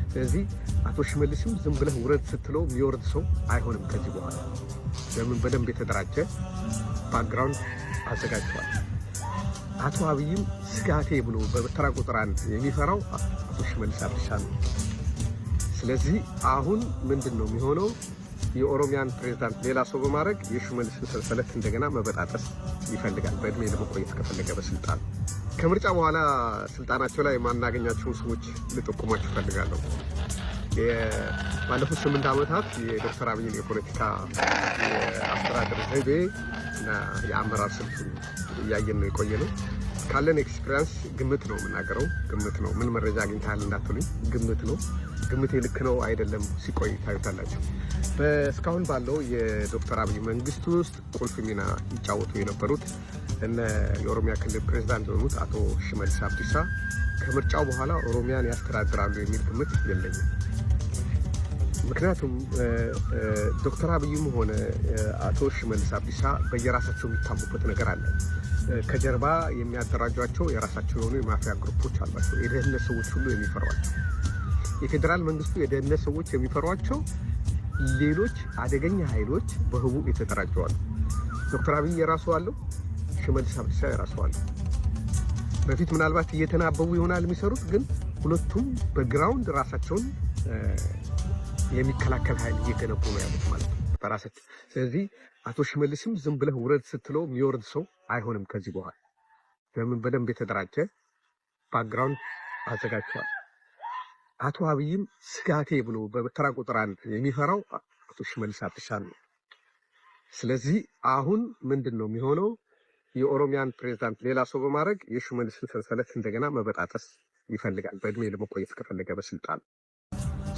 ስለዚህ አቶ ሽመልስም ዝም ብለህ ውረድ ስትለው የሚወርድ ሰው አይሆንም ከዚህ በኋላ። ለምን በደንብ የተደራጀ ባክግራውንድ አዘጋጅቷል። አቶ አብይም ስጋቴ ብሎ በተራ ቁጥር አንድ የሚፈራው አቶ ሽመልስ አብዲሳ ነው። ስለዚህ አሁን ምንድነው የሚሆነው? የኦሮሚያን ፕሬዝዳንት ሌላ ሰው በማድረግ የሽመልስን ሰንሰለት እንደገና መበጣጠስ ይፈልጋል፣ በእድሜ ለመቆየት ከፈለገ በስልጣን። ከምርጫ በኋላ ስልጣናቸው ላይ ማናገኛቸውን ሰዎች ልጠቁማችሁ እፈልጋለሁ። ባለፉት 8 ዓመታት የዶክተር አብይን የፖለቲካ የአስተዳደር ዘይቤ እና የአመራር ስልቱን እያየን ነው የቆየ ነው። ካለን ኤክስፒሪያንስ ግምት ነው የምናገረው፣ ግምት ነው። ምን መረጃ አግኝተሃል እንዳትሉኝ፣ ግምት ነው። ግምቴ ልክ ነው አይደለም ሲቆይ ታዩታላችሁ። እስካሁን ባለው የዶክተር አብይ መንግስት ውስጥ ቁልፍ ሚና ይጫወቱ የነበሩት እነ የኦሮሚያ ክልል ፕሬዝዳንት የሆኑት አቶ ሽመልስ አብዲሳ ከምርጫው በኋላ ኦሮሚያን ያስተዳድራሉ የሚል ግምት የለኝም። ምክንያቱም ዶክተር አብይም ሆነ አቶ ሽመልስ አብዲሳ በየራሳቸው የሚታሙበት ነገር አለ። ከጀርባ የሚያደራጇቸው የራሳቸው የሆኑ የማፊያ ግሩፖች አሏቸው። የደህንነት ሰዎች ሁሉ የሚፈሯቸው፣ የፌዴራል መንግስቱ የደህንነት ሰዎች የሚፈሯቸው ሌሎች አደገኛ ኃይሎች በህቡ የተደራጁ አሉ። ዶክተር አብይ የራሱ አለው፣ ሽመልስ አብዲሳ የራሱ አለው። በፊት ምናልባት እየተናበቡ ይሆናል የሚሰሩት፣ ግን ሁለቱም በግራውንድ ራሳቸውን የሚከላከል ኃይል እየገነቡ ነው ያሉት ማለት ነው በራሳቸው። ስለዚህ አቶ ሽመልስም ዝም ብለህ ውረድ ስትለው የሚወርድ ሰው አይሆንም ከዚህ በኋላ። ለምን በደንብ የተደራጀ ባክግራውንድ አዘጋጅቷል። አቶ አብይም ስጋቴ ብሎ በተራ ቁጥር አንድ የሚፈራው አቶ ሽመልስ አብዲሳ ነው። ስለዚህ አሁን ምንድነው የሚሆነው? የኦሮሚያን ፕሬዝዳንት ሌላ ሰው በማድረግ የሽመልስን ሰንሰለት እንደገና መበጣጠስ ይፈልጋል፣ በእድሜ ለመቆየት ከፈለገ በስልጣን።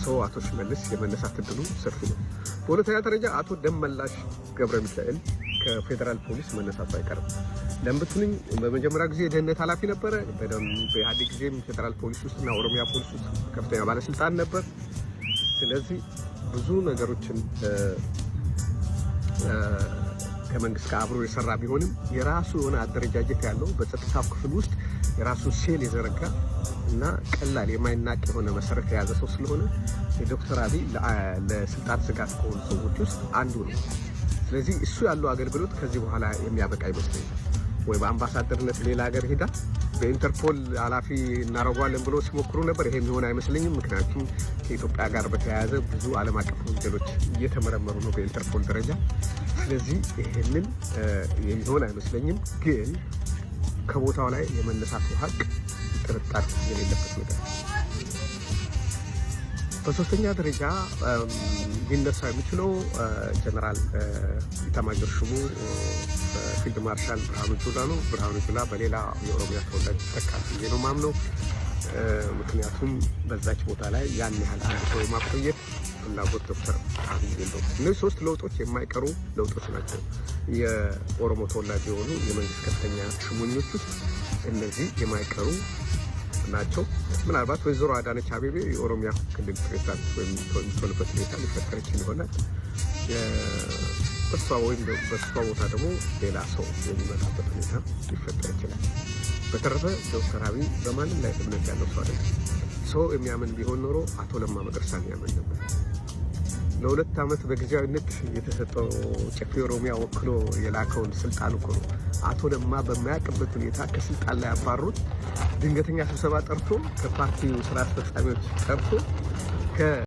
ሰው አቶ ሽመልስ የመነሳት እድሉ ሰፊ ነው። በሁለተኛ ደረጃ አቶ ደመላሽ ገብረ ሚካኤል ከፌዴራል ፖሊስ መነሳቱ አይቀርም። ለምትሉኝ በመጀመሪያ ጊዜ የደህንነት ኃላፊ ነበረ። በኢህአዴግ ጊዜም ፌዴራል ፖሊስ ውስጥና ኦሮሚያ ፖሊስ ውስጥ ከፍተኛ ባለስልጣን ነበር። ስለዚህ ብዙ ነገሮችን ከመንግስት ጋር አብሮ የሰራ ቢሆንም የራሱ የሆነ አደረጃጀት ያለው በጸጥታው ክፍል ውስጥ የራሱ ሴል የዘረጋ እና ቀላል የማይናቅ የሆነ መሰረት የያዘ ሰው ስለሆነ የዶክተር አብይ ለስልጣን ስጋት ከሆኑ ሰዎች ውስጥ አንዱ ነው። ስለዚህ እሱ ያለው አገልግሎት ከዚህ በኋላ የሚያበቃ ይመስለኛል። ወይ በአምባሳደርነት ሌላ ሀገር ሄዳ በኢንተርፖል ኃላፊ እናደርገዋለን ብሎ ሲሞክሩ ነበር። ይሄ የሚሆን አይመስለኝም። ምክንያቱም ከኢትዮጵያ ጋር በተያያዘ ብዙ ዓለም አቀፍ ወንጀሎች እየተመረመሩ ነው በኢንተርፖል ደረጃ። ስለዚህ ይሄንን የሚሆን አይመስለኝም። ግን ከቦታው ላይ የመነሳቱ ሀቅ ጥርጣሬ የሌለበት ነገር። በሶስተኛ ደረጃ ሊነሳ የሚችለው ጀነራል ኢታማዦር ሹሙ ፊልድ ማርሻል ብርሃኑ ጁላ ነው። ብርሃኑ ጁላ በሌላ የኦሮሚያ ተወላጅ ተካል ብዬ ነው ማምነው። ምክንያቱም በዛች ቦታ ላይ ያን ያህል አንድ ሰው የማቆየት ፍላጎት ዶክተር አብይ የለውም። እነዚህ 3 ለውጦች የማይቀሩ ለውጦች ናቸው። የኦሮሞ ተወላጅ የሆኑ የመንግስት ከፍተኛ ሹመኞች ውስጥ እነዚህ የማይቀሩ ናቸው። ምናልባት ወይዘሮ አዳነች አቤቤ የኦሮሚያ ክልል ፕሬዝዳንት የሚሆንበት ሁኔታ ሊፈጠር ይችል ይሆናል። በሷ ወይም በሷ ቦታ ደግሞ ሌላ ሰው የሚመጣበት ሁኔታ ሊፈጠር ይችላል። በተረፈ ዶክተር አብይ በማንም ላይ እምነት ያለው ሰው አይደለም። ሰው የሚያምን ቢሆን ኖሮ አቶ ለማ መገርሳን ያምን ነበር። ለ2 ዓመት በጊዜያዊነት የተሰጠው ጨፌ ኦሮሚያ ወክሎ የላከውን ስልጣን እኮ ነው አቶ ለማ በማያውቅበት ሁኔታ ከስልጣን ላይ አባሩት። ድንገተኛ ስብሰባ ጠርቶ ከፓርቲው ስራ አስፈጻሚዎች ጠርቶ